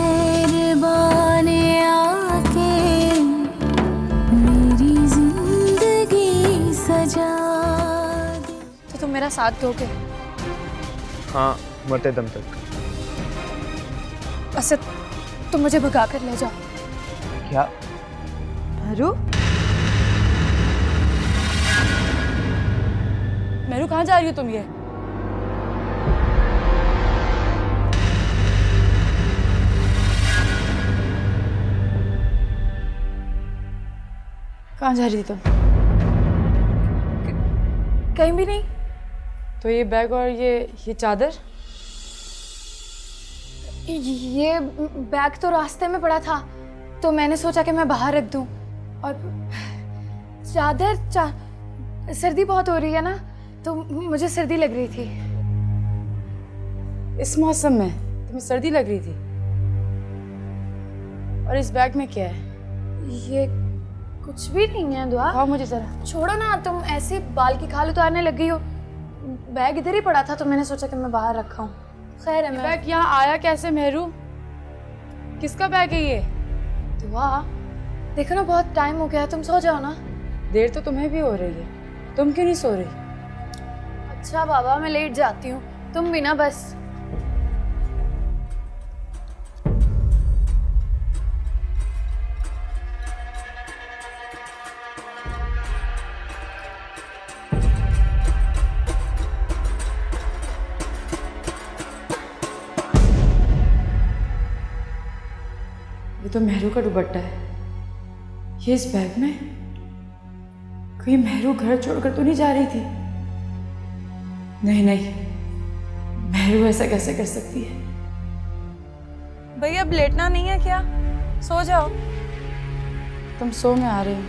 मेहरबाने आके मेरी जिंदगी सजा दे। तो तुम मेरा साथ दोगे? हाँ, मरते दम तक। असद, तुम मुझे भगा कर ले जाओ। क्या? मेहरू? मेहरू, कहाँ जा रही हो तुम ये? कहाँ जा रही थी तुम? कहीं भी नहीं। तो ये बैग और ये चादर? ये बैग तो रास्ते में पड़ा था, तो मैंने सोचा कि मैं बाहर रख दूं। और सर्दी बहुत हो रही है ना, तो मुझे सर्दी लग रही थी। इस मौसम में तुम्हें सर्दी लग रही थी? और इस बैग में क्या है? ये कुछ भी नहीं है दुआ। खाओ मुझे जरा। छोड़ो ना, तुम ऐसे बाल की खाल उतारने लग गई हो। बैग इधर ही पड़ा था, तो मैंने सोचा कि मैं बाहर रखा हूँ। खैर है। बैग यहाँ आया कैसे मेहरू? किसका बैग है ये? दुआ, देखो ना बहुत टाइम हो गया, तुम सो जाओ ना। देर तो तुम्हें भी हो रही है, तुम क्यों नहीं सो रही? अच्छा बाबा, मैं लेट जाती हूँ, तुम भी ना बस। ये तो मेहरू का दुपट्टा है। ये इस बैग में? कहीं मेहरू घर छोड़कर तो नहीं जा रही थी? नहीं नहीं, मेहरू ऐसा कैसे कर सकती है? भैया अब लेटना नहीं है क्या? सो जाओ। तुम सो, मैं आ रही हूँ।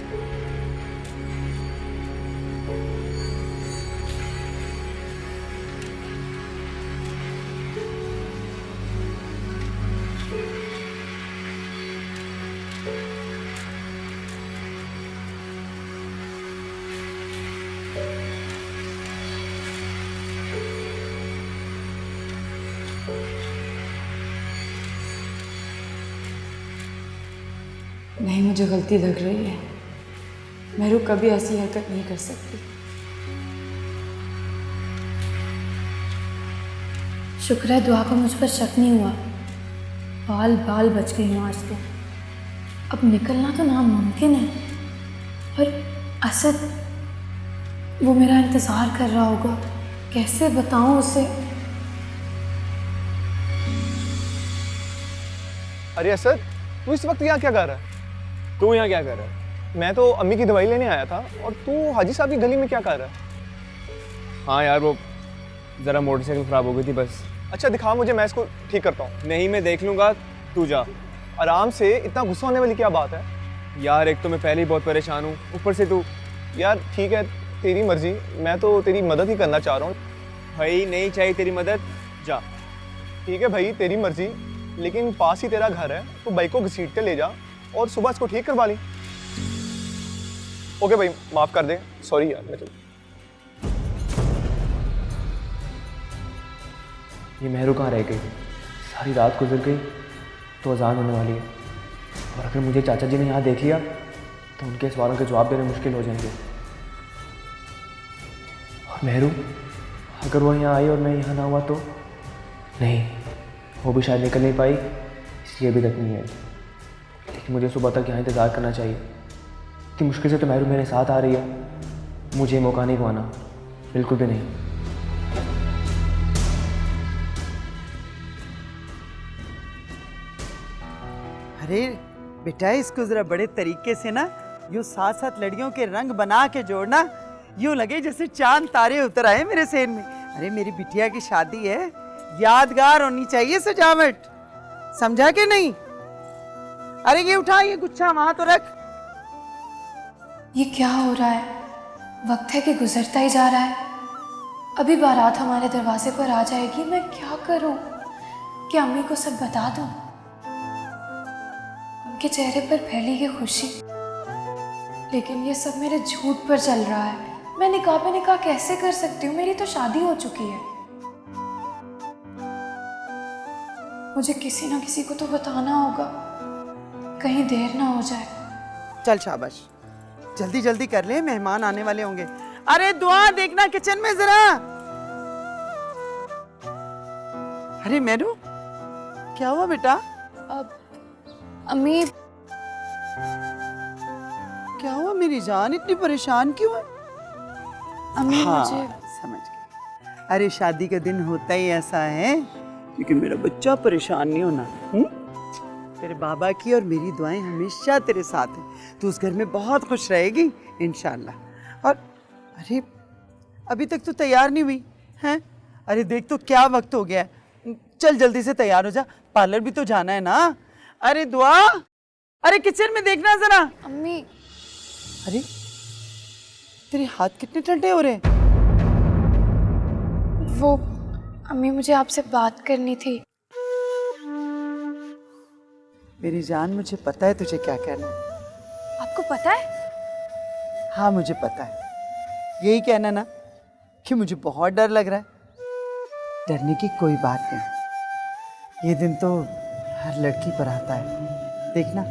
नहीं, मुझे गलती लग रही है। मेहरू कभी ऐसी हरकत नहीं कर सकती। शुक्र है दुआ को मुझ पर शक नहीं हुआ। बाल बाल बच गई हूँ आज तो। अब निकलना तो नामुमकिन है। पर असद, वो मेरा इंतज़ार कर रहा होगा, कैसे बताऊँ उसे? अरे असद, तू इस वक्त यहाँ क्या कर रहा है? तू यहाँ क्या कर रहा है? मैं तो अम्मी की दवाई लेने आया था, और तू हाजी साहब की गली में क्या कर रहा है? हाँ यार, वो ज़रा मोटरसाइकिल ख़राब हो गई थी बस। अच्छा दिखा मुझे, मैं इसको ठीक करता हूँ। नहीं, मैं देख लूँगा, तू जा आराम से। इतना गुस्सा होने वाली क्या बात है यार? एक तो मैं पहले ही बहुत परेशान हूँ, ऊपर से तू। यार ठीक है, तेरी मर्जी, मैं तो तेरी मदद ही करना चाह रहा हूँ। भाई नहीं चाहिए तेरी मदद, जा। ठीक है भाई, तेरी मर्जी, लेकिन पास ही तेरा घर है, तो बाइक को घसीट के ले जा और सुबह इसको ठीक करवा ली। ओके भाई, माफ़ कर दे, सॉरी यार। मैं ये मेहरू कहाँ रह गई? सारी रात गुजर गई, तो अजान होने वाली है, और अगर मुझे चाचा जी ने यहाँ देख लिया तो उनके सवालों के जवाब देने मुश्किल हो जाएंगे। और मेहरू, अगर वो यहाँ आई और मैं यहाँ ना हुआ तो? नहीं, वो भी शायद निकल नहीं पाई, इसलिए अभी तक नहीं आई। लेकिन मुझे सुबह तक यहाँ इंतज़ार करना चाहिए। इतनी मुश्किल से तो मेहरू मेरे साथ आ रही है, मुझे मौका नहीं गंवाना, बिल्कुल भी नहीं। अरे बेटा, इसको जरा बड़े तरीके से ना यूँ साथ साथ लड़ियों के रंग बना के जोड़ना, यूँ लगे जैसे चांद तारे उतर आए मेरे सेन में। अरे मेरी बिटिया की शादी है, यादगार होनी चाहिए सजावट, समझा के नहीं? अरे ये उठा, ये गुच्छा वहां तो रख। ये क्या हो रहा है? वक्त है कि गुजरता ही जा रहा है। अभी बारात हमारे दरवाजे पर आ जाएगी, मैं क्या करूं? क्या अम्मी को सब बता दूं? उनके चेहरे पर फैली ये खुशी, लेकिन ये सब मेरे झूठ पर चल रहा है। मैं निकाह पे निकाह कैसे कर सकती हूँ? मेरी तो शादी हो चुकी है। मुझे किसी ना किसी को तो बताना होगा, कहीं देर ना हो जाए। चल शाबाश, जल्दी जल्दी कर ले, मेहमान आने वाले होंगे। अरे दुआ देखना किचन में जरा। अरे मेरू, क्या हुआ बेटा? अब अम्मी, क्या हुआ मेरी जान, इतनी परेशान क्यों है? अम्मी हाँ, मुझे समझ गई। अरे शादी का दिन होता ही ऐसा है, क्योंकि मेरा बच्चा परेशान नहीं होना। तेरे बाबा की और मेरी दुआएं हमेशा तेरे साथ हैं। तू उस घर में बहुत खुश रहेगी इंशाल्लाह। और अरे अभी तक तो तैयार नहीं हुई हैं? अरे देख तो क्या वक्त हो गया है। चल जल्दी से तैयार हो जा, पार्लर भी तो जाना है ना। अरे दुआ, अरे किचन में देखना जरा। अम्मी, अरे तेरे हाथ कितने ठंडे हो रहे हैं? वो अम्मी मुझे आपसे बात करनी थी। मेरी जान, मुझे पता है तुझे क्या कहना है। आपको पता है? हाँ मुझे पता है, यही कहना ना कि मुझे बहुत डर लग रहा है। डरने की कोई बात नहीं, ये दिन तो हर लड़की पर आता है। देखना,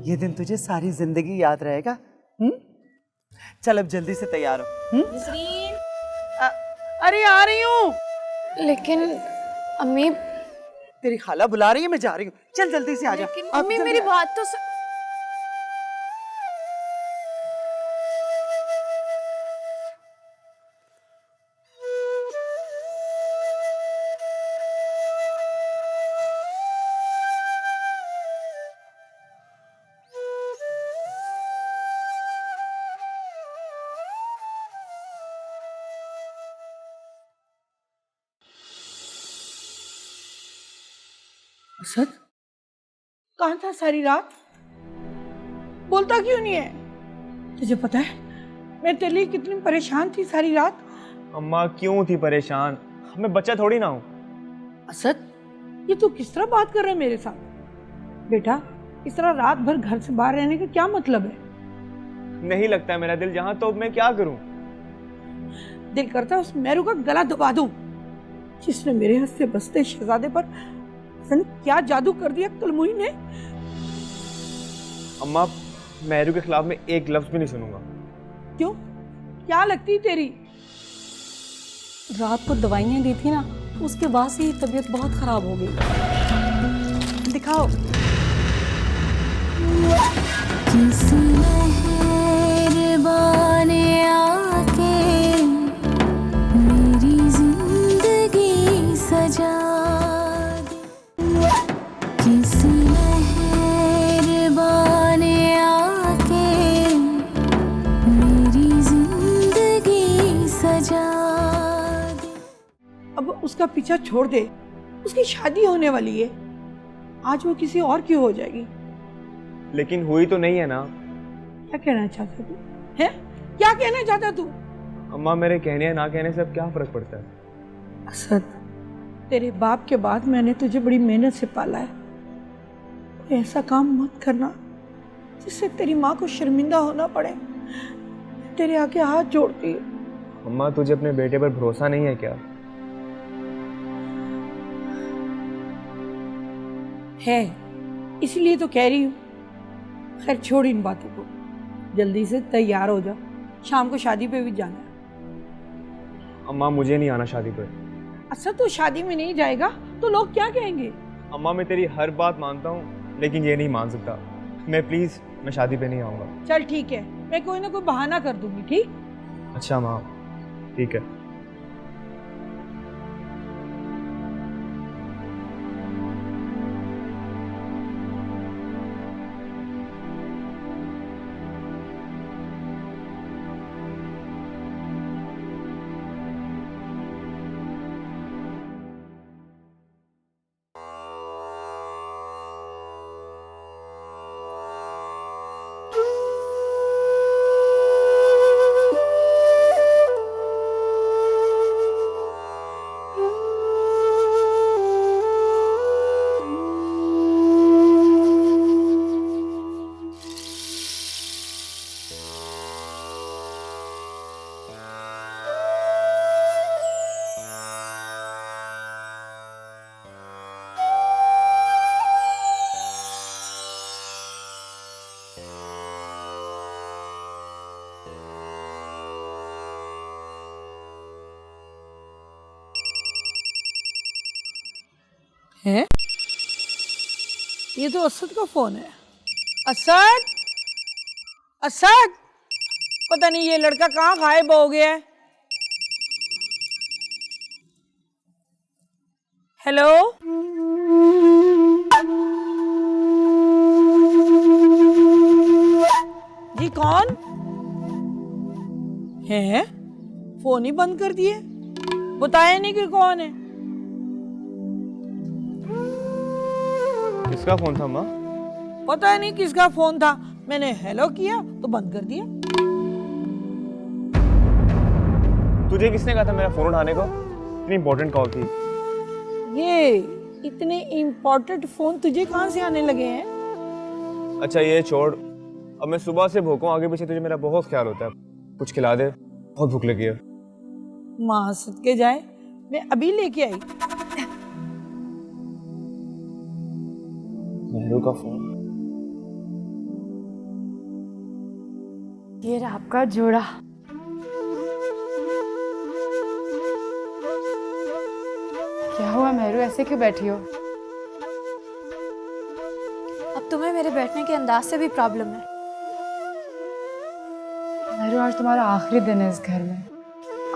ये दिन तुझे सारी जिंदगी याद रहेगा। चल अब जल्दी से तैयार हो। अरे आ रही हूँ। लेकिन अम्मी, तेरी खाला बुला रही है, मैं जा रही हूँ। चल जल्दी से आ जा। लेकिन अब अम्मी जल्दी मेरी आ। बात तो असद, कहाँ था सारी रात? बोलता क्यों नहीं है? तुझे पता है मैं तेरे लिए कितनी परेशान थी सारी रात? अम्मा क्यों थी परेशान? मैं बच्चा थोड़ी ना हूँ। असद, ये तू किस तरह बात कर रहा है मेरे साथ? बेटा, इस तरह रात भर घर से बाहर रहने का क्या मतलब है? नहीं लगता है मेरा दिल जहाँ, तो अब मैं क्या करूँ? दिल करता है उस मेरू का गला दबा दूं, जिसने मेरे हाथ से बसते शहजादे पर जाने क्या जादू कर दिया कलमुही ने। अम्मा, मेहरू के खिलाफ मैं एक लफ्ज भी नहीं सुनूंगा। क्यों, क्या लगती तेरी? रात को दवाइयाँ दी थी ना, उसके बाद से ही तबीयत बहुत खराब हो गई। दिखाओ। किसी मेहरबान ने आके मेरी जिंदगी सजा दी। किसी मेहरबान ने आके मेरी जिंदगी सजा दी। अब उसका पीछा छोड़ दे, उसकी शादी होने वाली है, आज वो किसी और की हो जाएगी। लेकिन हुई तो नहीं है ना। क्या कहना चाहता तू है? क्या कहना चाहता तू? अम्मा, मेरे कहने या ना कहने से अब क्या फर्क पड़ता है? असद, तेरे बाप के बाद मैंने तुझे बड़ी मेहनत से पाला है। कोई ऐसा काम मत करना जिससे तेरी माँ को शर्मिंदा होना पड़े। तेरे आगे हाथ जोड़ती हूँ। अम्मा, तुझे अपने बेटे पर भरोसा नहीं है क्या? है, इसलिए तो कह रही हूँ। खैर छोड़ इन बातों को, जल्दी से तैयार हो जा, शाम को शादी पे भी जाना है। अम्मा, मुझे नहीं आना शादी पर। अच्छा, तो शादी में नहीं जाएगा तो लोग क्या कहेंगे? अम्मा, मैं तेरी हर बात मानता हूँ, लेकिन ये नहीं मान सकता। मैं शादी पे नहीं आऊँगा। चल ठीक है, मैं कोई ना कोई बहाना कर दूंगी, ठीक? अच्छा माँ, ठीक है। है? ये तो असद का फोन है। असद, असद, पता नहीं ये लड़का कहाँ गायब हो गया है। हेलो, जी कौन है? फोन ही बंद कर दिए, बताया नहीं कि कौन है। किसका फोन था माँ? पता नहीं किसका फोन था, मैंने हेलो किया तो बंद कर दिया। तुझे किसने कहा था मेरा फोन उठाने को? इतनी इंपॉर्टेंट कॉल थी। ये इतने इम्पोर्टेंट फोन तुझे कहाँ से आने लगे हैं? अच्छा ये छोड़, अब मैं सुबह से भूखा हूँ, आगे पीछे तुझे मेरा बहुत ख्याल होता है, कुछ खिला दे, बहुत भूख लगी है। माँ सदके जाए, मैं अभी लेके आई। मेहरू का फोन। ये रहा आपका जोड़ा। क्या हुआ मेहरू, ऐसे क्यों बैठी हो? अब तुम्हें मेरे बैठने के अंदाज से भी प्रॉब्लम है। मेहरू आज तुम्हारा आखिरी दिन है इस घर में,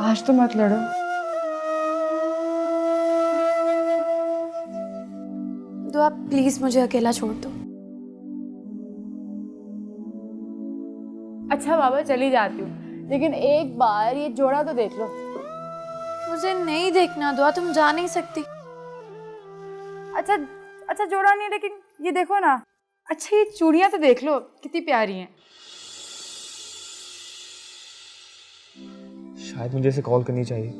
आज तो मत लड़ो। तो आप प्लीज मुझे अकेला छोड़ दो। अच्छा बाबा चली जाती हूँ, लेकिन एक बार ये जोड़ा तो देख लो। मुझे नहीं देखना दुआ, तुम जा नहीं सकती। अच्छा अच्छा जोड़ा नहीं, लेकिन ये देखो ना। अच्छा ये चूड़ियां तो देख लो, कितनी प्यारी हैं। शायद मुझे इसे कॉल करनी चाहिए।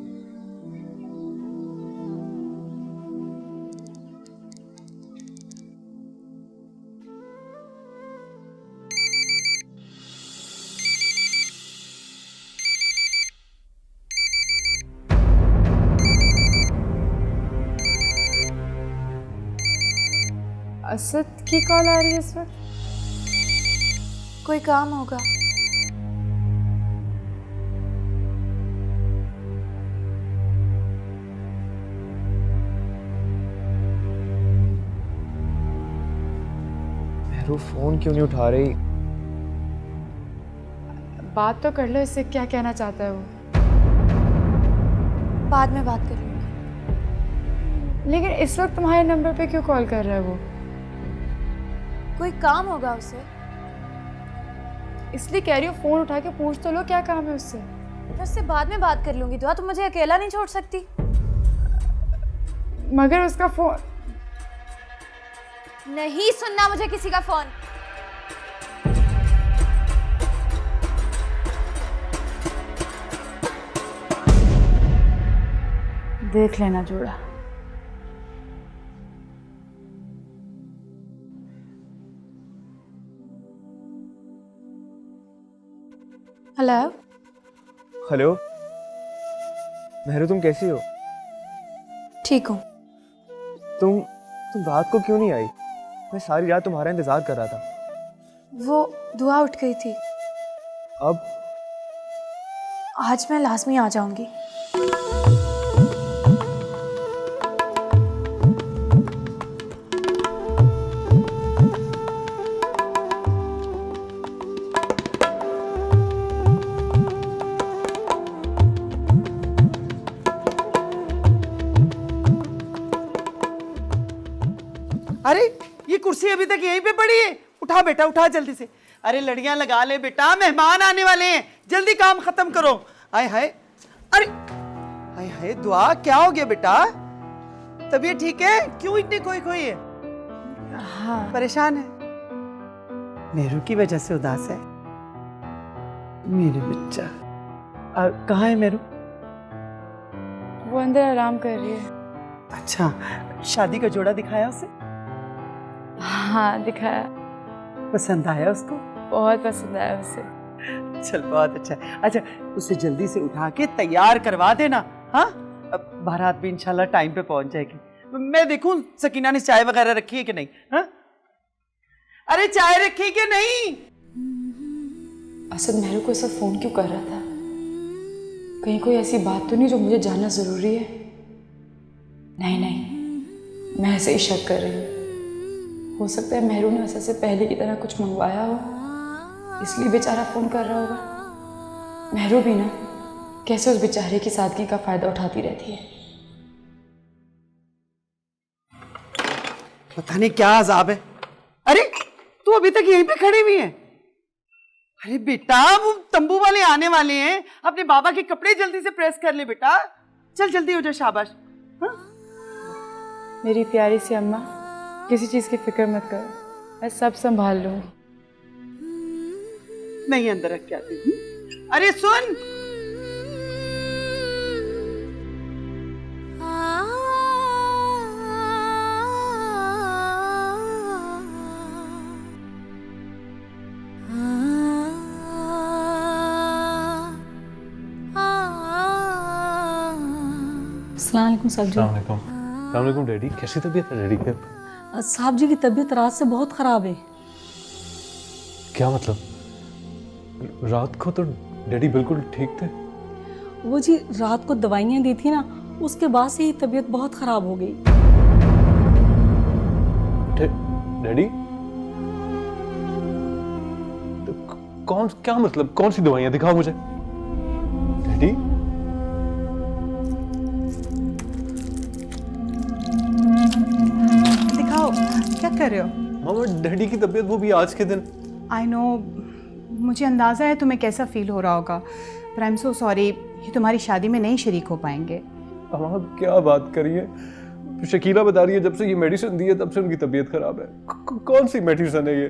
असद की कॉल आ रही है इस वक्त। कोई काम होगा। मेहरू फोन क्यों नहीं उठा रही? बात तो कर लो इससे, क्या कहना चाहता है वो? बाद में बात कर लूंगी। लेकिन इस वक्त तुम्हारे नंबर पे क्यों कॉल कर रहा है वो? कोई काम होगा उसे। इसलिए कह रही हूँ फोन उठा के पूछ तो लो क्या काम है उससे। मैं उससे बाद में बात कर लूंगी दुआ, तुम मुझे अकेला नहीं छोड़ सकती। मगर उसका फोन नहीं सुनना मुझे किसी का फोन। देख लेना जोड़ा। हेलो। हेलो मेहरू, तुम कैसी हो? ठीक हूँ। तुम रात को क्यों नहीं आई? मैं सारी रात तुम्हारा इंतजार कर रहा था। वो दुआ उठ गई थी। अब आज मैं लाजमी आ जाऊंगी। अरे ये कुर्सी अभी तक यहीं पे पड़ी है, उठा बेटा उठा जल्दी से। अरे लड़ियां लगा ले बेटा, मेहमान आने वाले हैं, जल्दी काम खत्म करो। आय हाय, अरे हाय हाय दुआ, क्या हो गया बेटा? तबीयत ठीक है? क्यों इतनी खोई खोई है? हाँ परेशान है? मेहरू की वजह से उदास है? मेरे बच्चा कहाँ है मेहरू? वो अंदर आराम कर रही है। अच्छा, शादी का जोड़ा दिखाया उसे? हाँ दिखाया। पसंद आया उसको? बहुत पसंद आया उसे। चल बहुत अच्छा है। अच्छा उसे जल्दी से उठा के तैयार करवा देना। हाँ अब बारात भी इंशाल्लाह टाइम पे पहुंच जाएगी। मैं देखूं सकीना ने चाय वगैरह रखी है कि नहीं? हाँ अरे चाय रखी कि नहीं? असद मेहरू को ऐसा फोन क्यों कर रहा था? कहीं कोई ऐसी बात तो नहीं जो मुझे जानना जरूरी है? नहीं नहीं, मैं ऐसे ही शक कर रही हूँ। हो सकता है मेहरू ने असद से पहले की तरह कुछ मंगवाया हो, इसलिए बेचारा फ़ोन कर रहा होगा। मेहरू भी ना कैसे उस बेचारे की सादगी का फ़ायदा उठाती रहती है। पता नहीं क्या अजाब है। अरे तू अभी तक यहीं पे खड़ी हुई है? अरे बेटा वो तंबू वाले आने वाले हैं, अपने बाबा के कपड़े जल्दी से प्रेस कर ले बेटा। चल जल्दी हो जा, शाबाश। हाँ? मेरी प्यारी सी अम्मा, किसी चीज़ की फिक्र मत करो, मैं सब संभाल लूँगी। नहीं अंदर रख के आती हूँ। अरे सुन, अस्सलाम वालेकुम साहब जी। अस्सलाम डैडी। कैसी तबीयत है डैडी की? साहब जी की तबीयत रात से बहुत ख़राब है। क्या मतलब? रात को तो डैडी बिल्कुल ठीक थे। वो जी रात को दवाइयाँ दी थी ना, उसके बाद से ही तबीयत बहुत ख़राब हो गई। डैडी तो कौन, क्या मतलब कौन सी दवाइयाँ? दिखाओ मुझे डैडी। दिखाओ, क्या कर रहे हो? मामा डैडी की तबीयत, वो भी आज के दिन। आई नो, मुझे अंदाज़ा है तुम्हें कैसा फील हो रहा होगा, पर आई एम सो सॉरी, ये तुम्हारी शादी में नहीं शरीक हो पाएंगे। मामा क्या बात करिए, शकीला बता रही है जब से ये मेडिसिन दी है तब से उनकी तबीयत खराब है। कौन सी मेडिसिन है ये?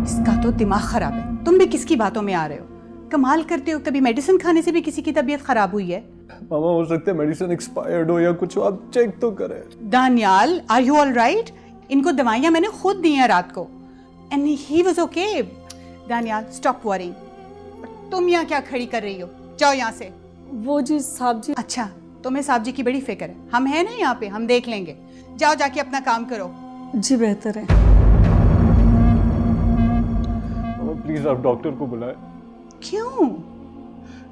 इसका तो दिमाग खराब है, तुम भी किसकी बातों में आ रहे हो? कमाल करते हो, कभी मेडिसिन खाने से भी किसी की तबीयत खराब हुई है? मामा हो सकता है मेडिसिन एक्सपायर्ड हो या कुछ हो, आप चेक तो करें। Daniyal, are you all right? इनको दवाइयाँ मैंने खुद दी हैं रात को, and he was okay. Daniyal stop worrying. तुम यहाँ क्या खड़ी कर रही हो? जाओ यहाँ से। वो जी साहब जी। अच्छा, तुम्हें साहब जी की बड़ी फिक्र है, हम हैं ना यहाँ पे, हम देख लेंगे। जाओ जाके अपना काम करो। जी बेहतर है। प्लीज आप डॉक्टर को बुलाएं। क्यों?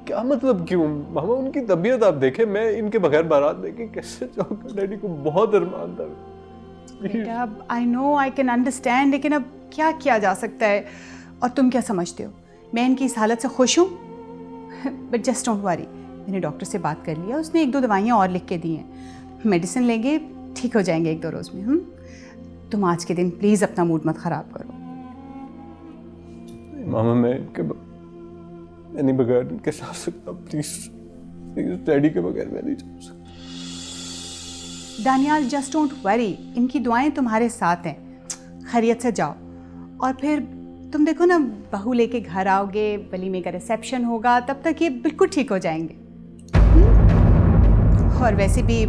क्या मतलब क्यों? मामा उनकी तबीयत आप देखें, मैं इनके बगैर बारात देखे कैसे जाऊंगा? डैडी को बहुत अरमान था। बेटा I know, I can understand, लेकिन अब क्या किया जा सकता है? और तुम क्या समझते हो मैं इनकी इस हालत से खुश हूँ? बट जस्ट डोंट वरी, मैंने डॉक्टर से बात कर लिया, उसने 1-2 दवाइयाँ और लिख के दी हैं, मेडिसिन लेंगे ठीक हो जाएंगे 1-2 रोज़ में। तुम आज के दिन प्लीज़ अपना मूड मत ख़राब करो। मामा मैं नहीं बगैर इनके साथ सकता, प्लीज प्लीज डैडी के बगैर मैं नहीं जा सकता। दानियाल जस्ट डोंट वरी, इनकी दुआएं तुम्हारे साथ हैं, खैरियत से जाओ। और फिर तुम देखो ना, बहू लेके घर आओगे, वलीमे का रिसेप्शन होगा, तब तक ये बिल्कुल ठीक हो जाएंगे। और वैसे भी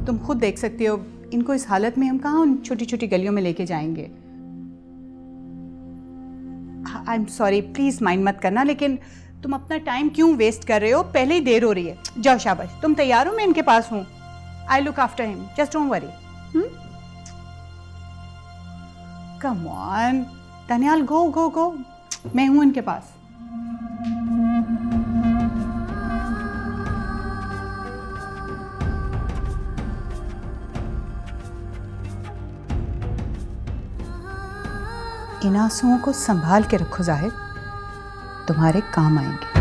तुम खुद देख सकते हो, इनको इस हालत में हम कहाँ उन छोटी छोटी गलियों में लेके जाएंगे। I am sorry, please mind मत करना, लेकिन तुम अपना टाइम क्यों वेस्ट कर रहे हो? पहले ही देर हो रही है। जाओ शाबाश, तुम तैयार हो? मैं इनके पास हूँ, I look after him, just don't worry. Come on Daniyal, go go go, मैं हूँ इनके पास। इन आंसुओं को संभाल के रखो जाहिर, तुम्हारे काम आएंगे।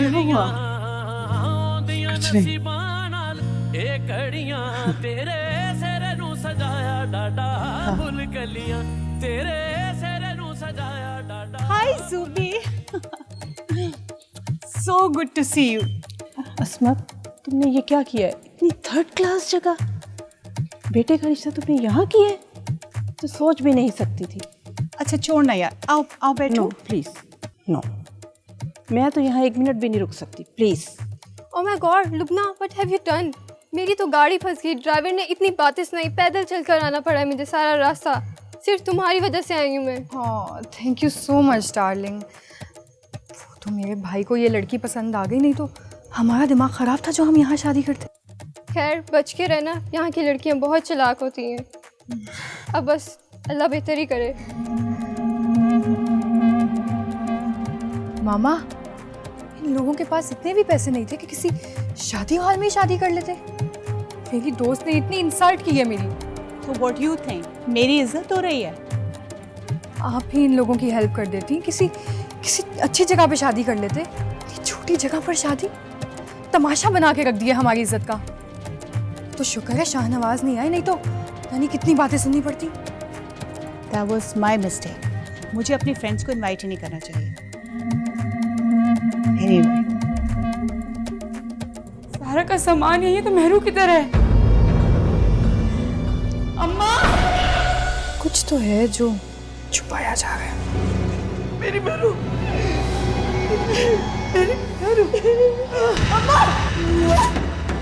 हुआ? कुछ नहीं। Hi Zubi, so good to see you. Asmat, तुमने ये क्या किया है? इतनी थर्ड क्लास जगह, बेटे का रिश्ता तुमने यहाँ किया है? तो सोच भी नहीं सकती थी। अच्छा छोड़ना यार, आओ आओ बैठो। नो प्लीज, नो, मैं तो यहाँ 1 मिनट भी नहीं रुक सकती, please. Oh my God Lubna, what have you done? मेरी तो गाड़ी फंस गई, ड्राइवर ने इतनी बातें सुनाई, पैदल चलकर आना पड़ा है मुझे सारा रास्ता, सिर्फ तुम्हारी वजह से आई हूँ मैं। हाँ thank you so much darling. तो मेरे भाई को ये लड़की पसंद आ गई, नहीं तो हमारा दिमाग ख़राब था जो हम यहाँ शादी करते। खैर बच के रहना, यहाँ की लड़कियाँ बहुत चालाक होती हैं। अब बस अल्लाह बेहतर ही करे। मामा, इन लोगों के पास इतने भी पैसे नहीं थे कि किसी शादी हॉल में ही शादी कर लेते। मेरी दोस्त ने इतनी इंसल्ट की है मेरी। तो व्हाट यू थिंक, मेरी इज्जत हो रही है? आप ही इन लोगों की हेल्प कर देती, किसी अच्छी जगह पे शादी कर लेते। इतनी छोटी जगह पर शादी, तमाशा बना के रख दिया हमारी इज्जत का। तो शुक्र है शाहनवाज नहीं आए, नहीं तो यानी कितनी बातें सुननी पड़ती। That was my mistake. मुझे अपने फ्रेंड्स को इनवाइट ही नहीं करना चाहिए। Anyway, सारा का सामान यही है तो मेहरू किधर है? अम्मा, कुछ तो है जो छुपाया जा रहा है। मेरी मेहरू, मेरी मेहरू। अम्मा,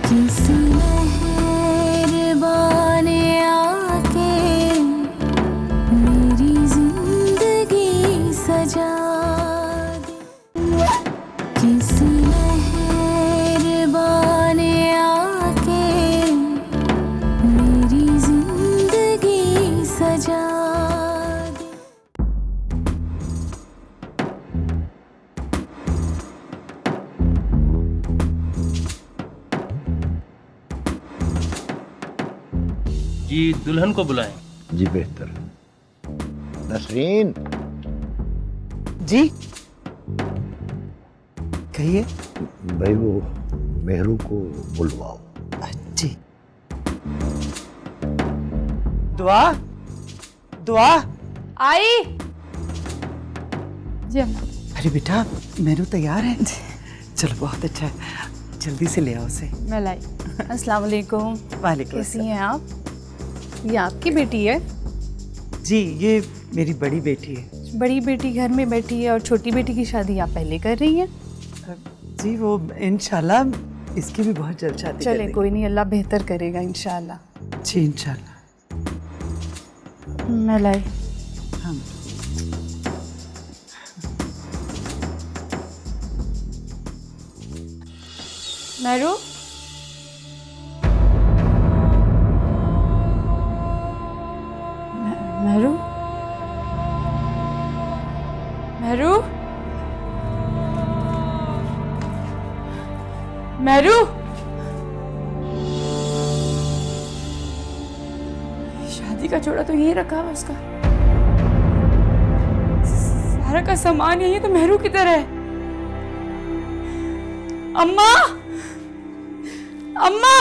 किसी मेहरबान ने आके मेरी जिंदगी सजा दी। किसी मेहरबान ने आके मेरी जिंदगी सजा दी। जी दुल्हन को बुलाएं। जी बेहतर। नसरीन, जी कहिए। भाई वो मेहरू को बुलवाओ। जी। दुआ, दुआ। आई जी अम्मा। अरे बेटा, मेरू तैयार है। चलो बहुत अच्छा है, जल्दी से ले आओ उसे। मैं लाई। अस्सलाम वालेकुम। वालेकुम कैसी अस्सलाम। हैं आप? ये आपकी बेटी है? जी ये मेरी बड़ी बेटी है। बड़ी बेटी घर में बैठी है और छोटी बेटी की शादी आप पहले कर रही हैं? जी वो इंशाल्लाह इसकी भी बहुत जल्द शादी चले करेंगे। कोई नहीं, अल्लाह बेहतर करेगा इंशाल्लाह। जी इंशाल्लाह। मैं लाई। हाँ। मेहरू, मेहरू, मेहरू, मेहरू। शादी का जोड़ा तो यही रखा है उसका। सारा का सामान यही है तो मेहरू किधर है? अम्मा, अम्मा।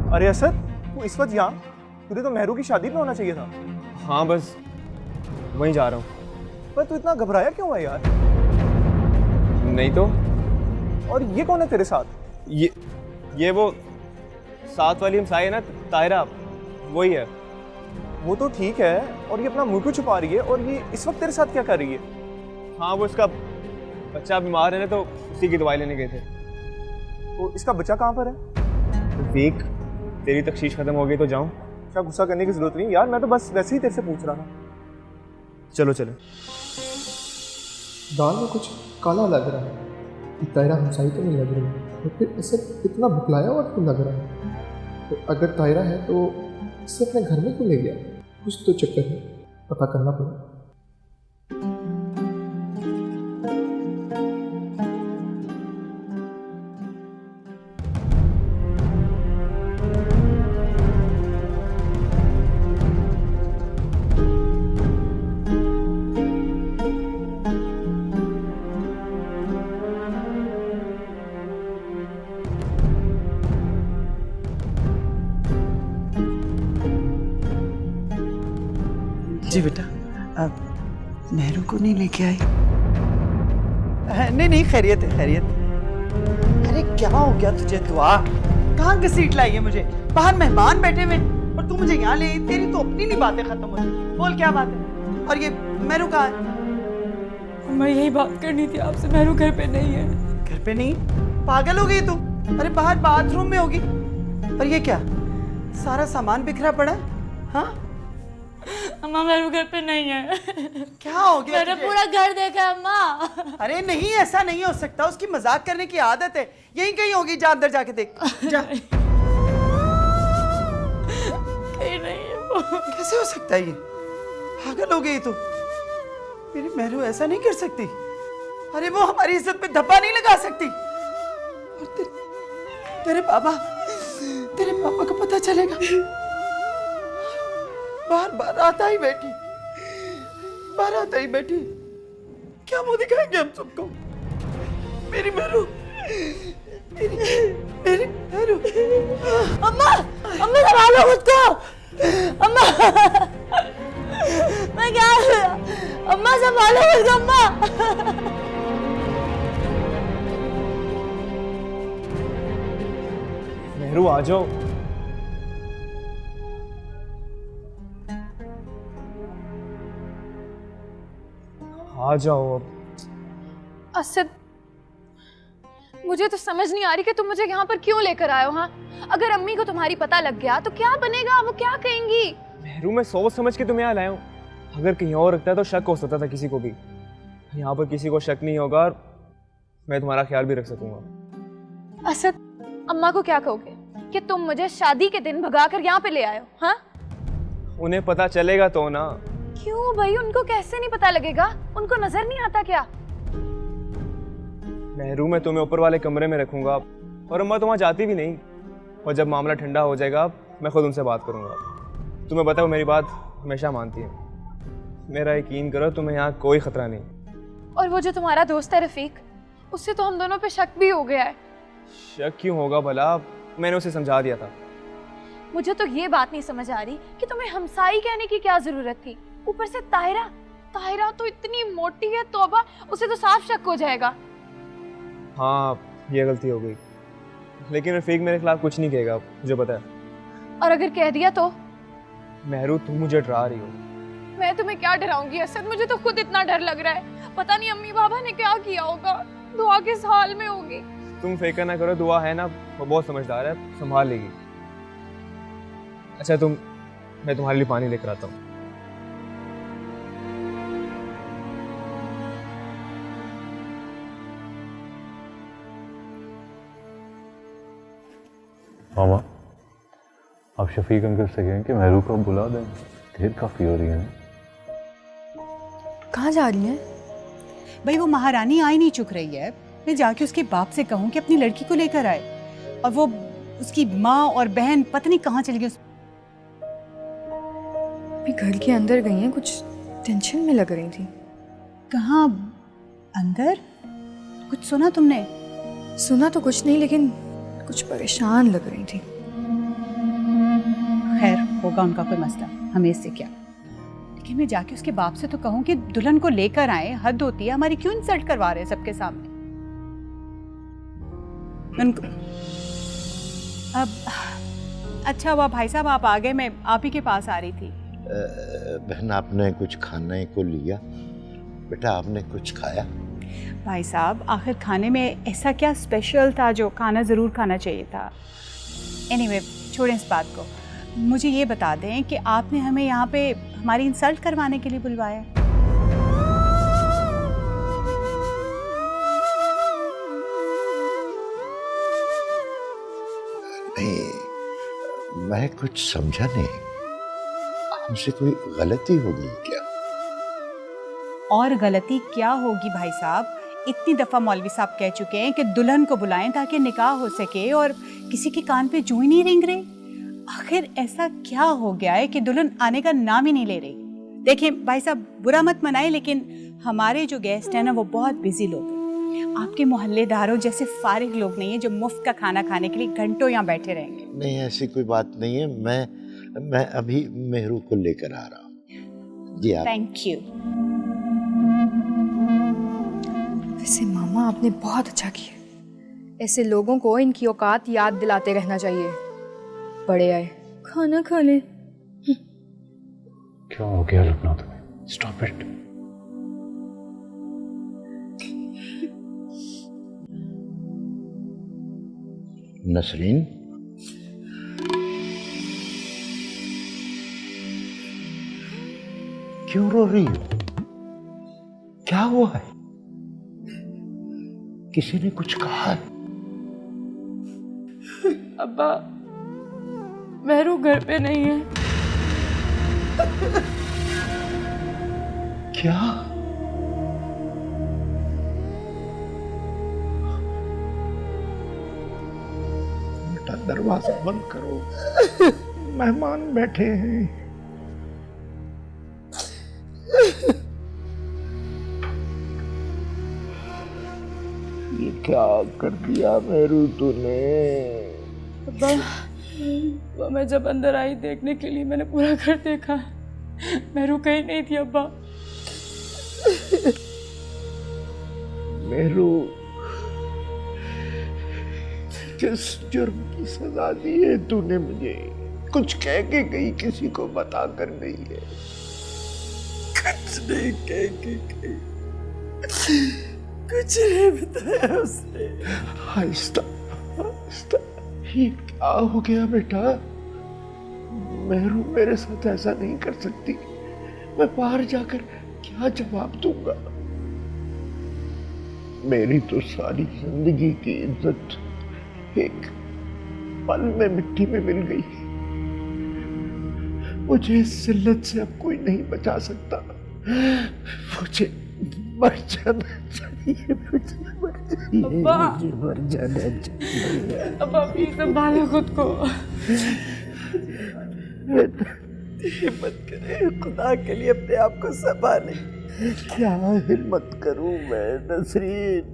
अरे असद, तू इस वक्त यहाँ? तुझे तो मेहरू की शादी पे होना चाहिए था। हाँ बस वहीं जा रहा हूँ। पर तू इतना घबराया क्यों है यार? नहीं तो। और ये कौन है तेरे साथ? ये वो साथ वाली हमसाई है ना, तायरा, वही है। वो तो ठीक है, और ये अपना मुंह क्यों छुपा रही है? और ये इस वक्त तेरे साथ क्या कर रही है? हाँ वो इसका बच्चा बीमार है ना, तो उसी की दवाई लेने गए थे। तो इसका बच्चा कहाँ पर है? देख, तेरी तख्शीश खत्म हो गई तो जाऊं? क्या गुस्सा करने की जरूरत नहीं यार, मैं तो बस वैसे ही तेरे से पूछ रहा था। चलो चलो। दाल में कुछ काला लग रहा है। तायरा हमसाई तो नहीं लग रही है, तो फिर इसे इतना भुखलाया हुआ क्यों लग रहा है? तो अगर तायरा है तो इसे अपने घर में क्यों ले गया? कुछ तो चक्कर है, पता करना पड़ेगा। जी बेटा, अब मेहरू को नहीं लेके आई? नहीं नहीं, खैरियत है, खैरियत। अरे क्या हो गया तुझे दुआ? कहाँ घसीट लाई है मुझे? बाहर मेहमान बैठे हुए और तू मुझे यहाँ ले आई। तेरी तो अपनी नहीं बातें खत्म होती। बोल क्या बात है? और ये मेहरू कहाँ है? मैं यही बात करनी थी आपसे, मेहरू घर पे नहीं है। घर पे नहीं? पागल हो गई तू? अरे बाहर बाथरूम में होगी। और ये क्या, सारा सामान बिखरा पड़ा है? हाँ अम्मा मेहरू घर पे नहीं है। क्या हो गया? मैंने पूरा घर देखा है अम्मा। अरे नहीं, ऐसा नहीं हो सकता, उसकी मजाक करने की आदत है। यहीं कहीं होगी, जा अंदर जाके देख जा। कहीं नहीं है वो। कैसे हो सकता है ये? पागल हो गई तू। मेरी मेहरू ऐसा नहीं कर सकती। अरे वो हमारी इज्जत पे धब्बा नहीं लगा सकती। और तेरे पापा को पता चलेगा। बारात आई बैठी, बारात आई बैठी, क्या मुंह दिखाएंगे हम सबको? मेरी मेहरू, मेरी मेहरू। अम्मा अम्मा संभालो खुद को। अम्मा मैं क्या, अम्मा संभालो खुद को। अम्मा मेहरू आ जाओ। आ जाओ अब। असद, मुझे तो समझ नहीं आ रही कि तुम मुझे यहाँ पर क्यों लेकर आए हो। हाँ, अगर अम्मी को तुम्हारी पता लग गया तो क्या बनेगा? वो क्या कहेंगी? मेहरू मैं सोच समझ के तुम्हें यहाँ लाया हूँ। अगर कहीं और रखता है तो शक हो सकता था किसी को भी। यहाँ पर किसी को शक नहीं होगा और मैं तुम्हारा ख्याल भी रख सकूंगा। असद, अम्मा को क्या कहोगे कि तुम मुझे शादी के दिन भगाकर यहाँ पे ले आए हो? हाँ, उन्हें पता चलेगा तो ना। क्यों भाई, उनको कैसे नहीं पता लगेगा? उनको नजर नहीं आता क्या? मेहरू मैं तुम्हें ऊपर वाले कमरे में रखूंगा और अम्मा तो वहाँ जाती भी नहीं। और जब मामला ठंडा हो जाएगा मैं खुद उनसे बात करूंगा। तुम्हें बताओ, मेरी बात हमेशा मानती है। मेरा यकीन करो, तुम्हें यहाँ कोई खतरा नहीं। और वो जो तुम्हारा दोस्त है रफीक, उससे तो हम दोनों पे शक भी हो गया है। शक क्यों होगा भला? मैंने उसे समझा दिया था। मुझे तो ये बात नहीं समझ आ रही कि तुम्हें हमसाई कहने की क्या जरूरत थी। ऊपर से ताहिरा तो इतनी मोटी है, तौबा, उसे तो साफ शक हो जाएगा। हाँ, ये गलती हो गई, लेकिन रफीक मेरे खिलाफ कुछ नहीं कहेगा, मुझे पता है। और अगर कह दिया तो? मेहरू तुम मुझे डरा रही हो। मैं तुम्हें क्या डराऊंगी असद? मुझे तो खुद इतना डर लग रहा है। पता नहीं अम्मी बाबा ने क्या किया होगा। दुआ किस हाल में होगी। तुम फिक्र ना करो, दुआ है ना, वो बहुत समझदार है, संभाल लेगी। अच्छा मैं तुम्हारे लिए पानी लेकर आता हूँ। मामा, आप शफीक अंकल से कहें कि मेहरू को बुला दें, देर काफ़ी हो रही है। कहाँ जा रही हैं? भाई वो महारानी आई नहीं चुक रही है। मैं जाके उसके बाप से कहूँ कि अपनी लड़की को लेकर आए। और वो उसकी माँ और बहन पता नहीं कहाँ चली गई। अभी घर के अंदर गई हैं, कुछ टेंशन में लग रही थी। कहाँ अंदर? कुछ सुना तुमने? सुना तो कुछ नहीं, लेकिन कुछ परेशान लग रही थी। खैर, होगा उनका कोई मसला, हमें इससे क्या। लेकिन मैं जाके उसके बाप से तो कहूँ कि दुल्हन को लेकर आए। हद होती है, हमारी क्यों इंसल्ट करवा रहे हैं सबके सामने। उनको अब अच्छा हुआ भाई साहब आप आ गए, मैं आप ही के पास आ रही थी। बहन, आपने कुछ खाने को लिया? बेटा, आपने कुछ खाया? भाई साहब, आखिर खाने में ऐसा क्या स्पेशल था जो खाना ज़रूर खाना चाहिए था। एनीवे, छोड़ें इस बात को। मुझे ये बता दें कि आपने हमें यहाँ पे हमारी इंसल्ट करवाने के लिए बुलवाया? नहीं, मैं कुछ समझा नहीं। हमसे कोई गलती हो गई क्या? और गलती क्या होगी भाई साहब? इतनी दफ़ा मौलवी साहब कह चुके हैं कि दुल्हन को बुलाएं ताकि निकाह हो सके, और किसी के कान पे जूं ही नहीं रेंग रहे। आखिर ऐसा क्या हो गया है कि दुल्हन आने का नाम ही नहीं ले रही? देखें भाई साहब, बुरा मत मनाएं, लेकिन हमारे जो गेस्ट हैं ना, वो बहुत बिजी लोग हैं। आपके मोहल्लेदारों जैसे फारिग लोग नहीं है जो मुफ्त का खाना खाने के लिए घंटों यहाँ बैठे रहेंगे। नहीं, ऐसी कोई बात नहीं है। मैं अभी मेहरू को लेकर आ रहा हूँ। जी आप थैंक यू। वैसे मामा आपने बहुत अच्छा किया। ऐसे लोगों को इनकी औकात याद दिलाते रहना चाहिए। बड़े आए, खाना खा ले। क्या हो गया लुबना तुम्हें? Stop it. नसरीन, क्यों रो रही हो? क्या हुआ है? किसी ने कुछ कहा है? अब्बा, मेहरू घर पे नहीं है। क्या? बेटा दरवाजा बंद करो, मेहमान बैठे हैं। ये क्या कर दिया मेरू तूने? अब्बा, वो मैं जब अंदर आई देखने के लिए मैंने पूरा घर देखा, मेहरू कहीं नहीं थी अब्बा। मेरू, किस जुर्म की सजा दी है तूने मुझे? कुछ कह के गई, किसी को बता कर गई है? कुछ नहीं कह के गई, कुछ नहीं बताया उसने। आहिस्ता आहिस्ता। ये क्या हो गया बेटा? मेहरू मेरे साथ ऐसा नहीं कर सकती। मैं बाहर जाकर क्या जवाब दूंगा? मेरी तो सारी जिंदगी की इज्जत एक पल में मिट्टी में मिल गई। मुझे इस जिल्लत से अब कोई नहीं बचा सकता। मुझे मर जाना चाहिए, मुझे मर जाना चाहिए। अब्बा प्लीज संभालो खुद को। हिम्मत करे, खुदा के लिए अपने आप को संभाले। क्या हिम्मत करूं मैं नसरीन?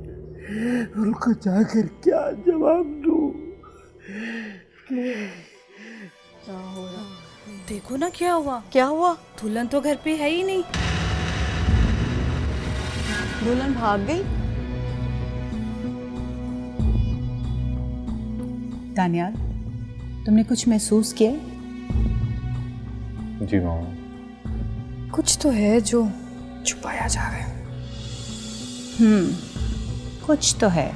उनको जाकर क्या जवाब दूं? क्या हो रहा? देखो ना क्या हुआ। क्या हुआ? दुल्हन तो घर पे है ही नहीं। दुल्हन भाग गई। दानियाल, तुमने कुछ महसूस किया? जी मामा। कुछ तो है जो छुपाया जा रहा है। कुछ तो है।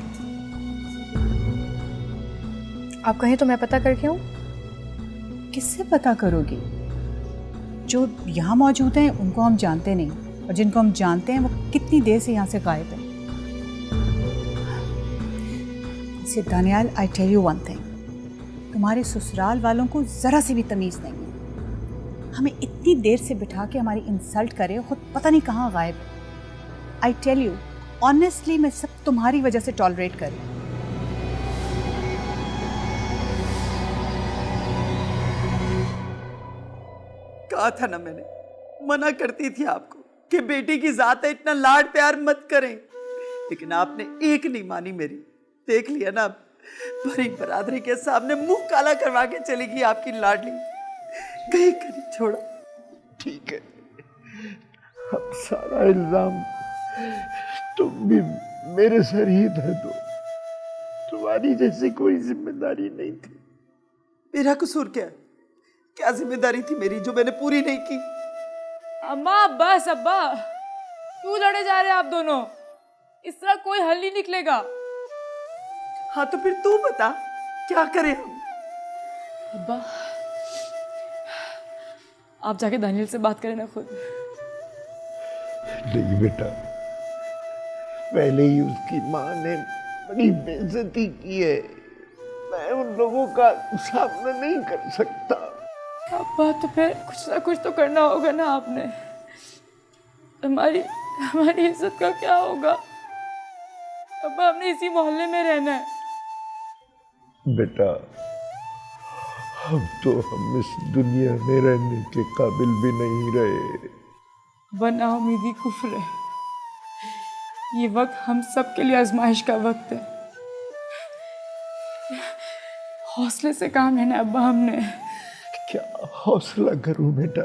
आप कहें तो मैं पता करके आऊं? किससे पता करोगी? जो यहाँ मौजूद हैं उनको हम जानते नहीं, और जिनको हम जानते हैं वो कितनी देर से यहाँ से गायब हैं। Say Daniyal, I tell you one thing, तुम्हारे ससुराल वालों को ज़रा सी भी तमीज़ नहीं है। हमें इतनी देर से बिठा के हमारी इंसल्ट करे, खुद पता नहीं कहाँ गायब है। आई टेल यू ऑनेस्टली, मैं सब तुम्हारी वजह से टॉलरेट कर रही हूँ। कहा था ना मैंने, मना करती थी आपको कि बेटी की जात है, इतना लाड प्यार मत करें, लेकिन आपने एक नहीं मानी मेरी। देख लिया ना, भरी बरादरी के सामने मुंह काला करवा के चलेगी आपकी लाडली। कहीं कहीं छोड़ा। ठीक है, अब सारा इल्जाम तुम भी मेरे सर ही धर दो। तुम्हारी जैसी कोई जिम्मेदारी नहीं थी। मेरा कसूर क्या है? क्या जिम्मेदारी थी मेरी जो मैंने पूरी नहीं की? अम्मा बस अब्बा, क्यों लड़े जा रहे हैं आप दोनों? इस तरह कोई हल नहीं निकलेगा। हाँ तो फिर तू बता, क्या करें हम? अब्बा, आप जाके दानियल से बात करें ना खुद। नहीं बेटा, पहले ही उसकी माँ ने बड़ी बेइज्जती की है। मैं उन लोगों का सामना नहीं कर सकता। अब्बा तो फिर कुछ ना कुछ तो करना होगा ना आपने। हमारी इज्जत का क्या होगा? अब्बा, हमने इसी मोहल्ले में रहना है। बेटा, अब तो हम इस दुनिया में रहने के काबिल भी नहीं रहे। वरना उम्मीदी कुफ्र है। ये वक्त हम सब के लिए आजमाइश का वक्त है। हौसले से काम लेना अब्बा हमने। क्या हौसला करूं बेटा?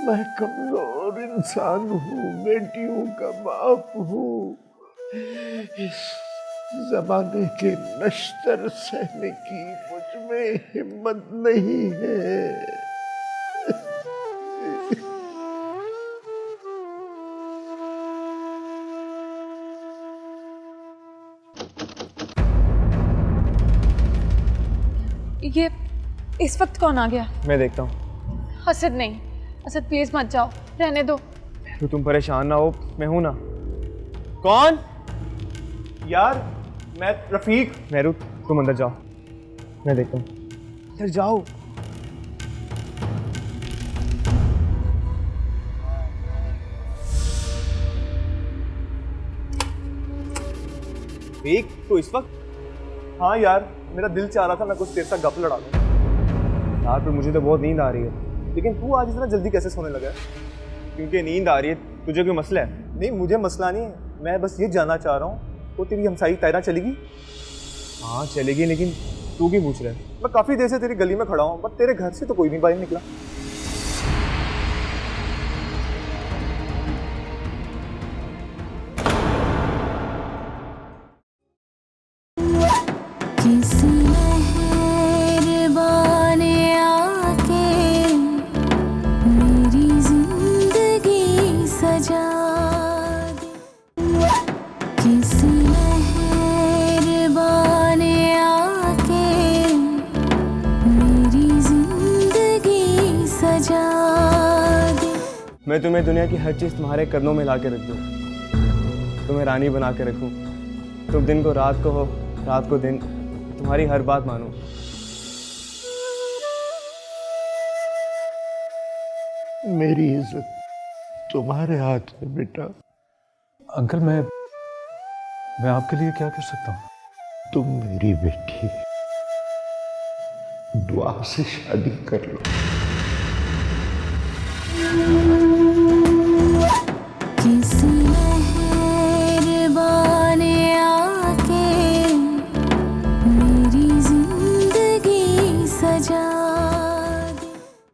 मैं कमजोर इंसान हूँ, बेटियों का बाप हूँ। इस जमाने के नश्तर सहने की मुझ में हिम्मत नहीं है। ये इस वक्त कौन आ गया? मैं देखता हूँ। असद नहीं, असद प्लीज मत जाओ, रहने दो। तो तुम परेशान ना हो, मैं हूं ना। कौन? यार मैं रफीक। मेहरू तुम अंदर जाओ, मैं देखता हूँ। अंदर जाओ। रफीक तो इस वक्त? हाँ यार मेरा दिल चाह रहा था मैं कुछ देर तक गप लड़ा दूं यार, पर मुझे तो बहुत नींद आ रही है। लेकिन तू आज इतना जल्दी कैसे सोने लगा है? क्योंकि नींद आ रही है, तुझे कोई मसला है? नहीं मुझे मसला नहीं है, मैं बस ये जानना चाह रहा हूँ वो तेरी हमसाई तायरा चलेगी? हाँ चलेगी, लेकिन तू क्यों पूछ रहा है? मैं काफ़ी देर से तेरी गली में खड़ा हूँ, बट तेरे घर से तो कोई नहीं बाहर निकला। किसी मेहरबान आके मेरी जिंदगी सजा दे। किसी मेहरबान आके मेरी जिंदगी सजा दे। मैं तुम्हें दुनिया की हर चीज़ तुम्हारे कदमों में ला के रख दूँ, तुम्हें रानी बना के रखूँ, तुम दिन को रात को हो, रात को दिन, तुम्हारी हर बात मानूं। मेरी इज्जत तुम्हारे हाथ में बेटा। अंकल मैं आपके लिए क्या कर सकता हूँ? तुम मेरी बेटी दुआ से शादी कर लो।